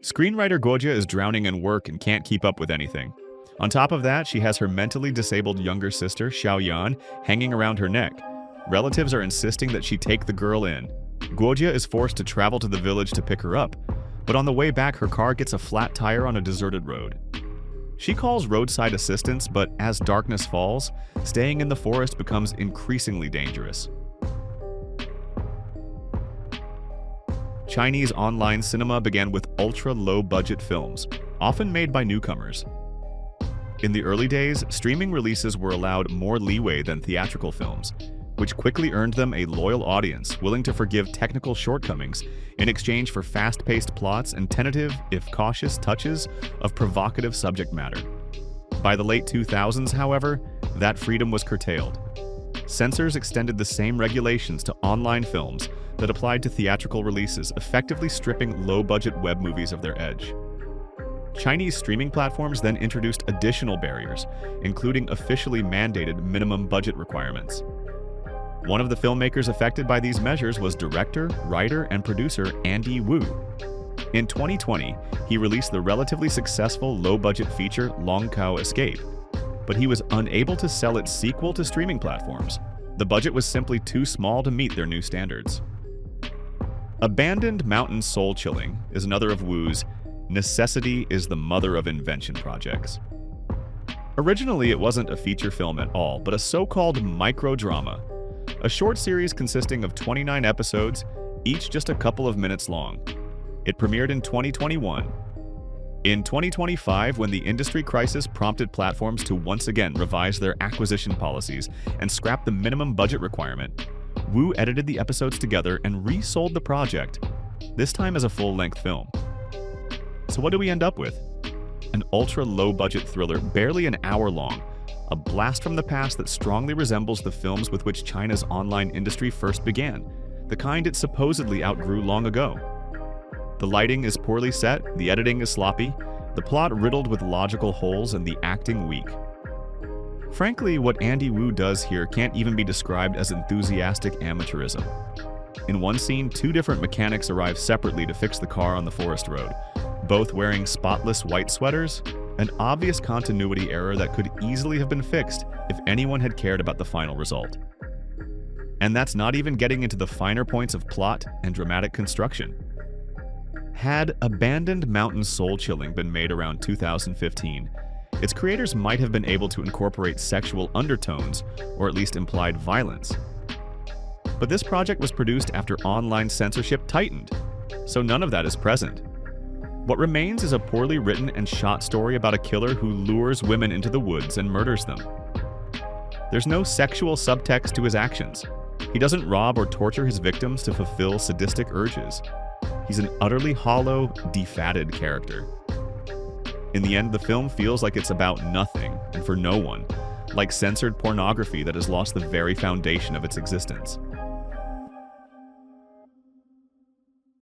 Screenwriter Guojia is drowning in work and can't keep up with anything. On top of that, she has her mentally disabled younger sister, Xiaoyan, hanging around her neck. Relatives are insisting that she take the girl in. Guojia is forced to travel to the village to pick her up, but on the way back her car gets a flat tire on a deserted road. She calls roadside assistance, but as darkness falls, staying in the forest becomes increasingly dangerous. Chinese online cinema began with ultra-low-budget films, often made by newcomers. In the early days, streaming releases were allowed more leeway than theatrical films, which quickly earned them a loyal audience willing to forgive technical shortcomings in exchange for fast-paced plots and tentative, if cautious, touches of provocative subject matter. By the late 2000s, however, that freedom was curtailed. Censors extended the same regulations to online films that applied to theatrical releases, effectively stripping low-budget web movies of their edge. Chinese streaming platforms then introduced additional barriers, including officially mandated minimum budget requirements. One of the filmmakers affected by these measures was director, writer, and producer Andy Wu. In 2020, he released the relatively successful low-budget feature Long Kao Escape, but he was unable to sell its sequel to streaming platforms. The budget was simply too small to meet their new standards. Abandoned Mountain Soul Chilling is another of Wu's necessity is the mother of invention projects. Originally, it wasn't a feature film at all, but a so-called microdrama, a short series consisting of 29 episodes, each just a couple of minutes long. It premiered in 2021. In 2025, when the industry crisis prompted platforms to once again revise their acquisition policies and scrap the minimum budget requirement, Wu edited the episodes together and resold the project, this time as a full-length film. So what do we end up with? An ultra-low-budget thriller, barely an hour long, a blast from the past that strongly resembles the films with which China's online industry first began, the kind it supposedly outgrew long ago. The lighting is poorly set, the editing is sloppy, the plot riddled with logical holes, and the acting weak. Frankly, what Andy Wu does here can't even be described as enthusiastic amateurism. In one scene, two different mechanics arrive separately to fix the car on the forest road, both wearing spotless white sweaters, an obvious continuity error that could easily have been fixed if anyone had cared about the final result. And that's not even getting into the finer points of plot and dramatic construction. Had Abandoned Mountain Soul Chilling been made around 2015, its creators might have been able to incorporate sexual undertones or at least implied violence. But this project was produced after online censorship tightened, so none of that is present. What remains is a poorly written and shot story about a killer who lures women into the woods and murders them. There's no sexual subtext to his actions. He doesn't rob or torture his victims to fulfill sadistic urges. He's an utterly hollow, defatted character. In the end, the film feels like it's about nothing and for no one, like censored pornography that has lost the very foundation of its existence.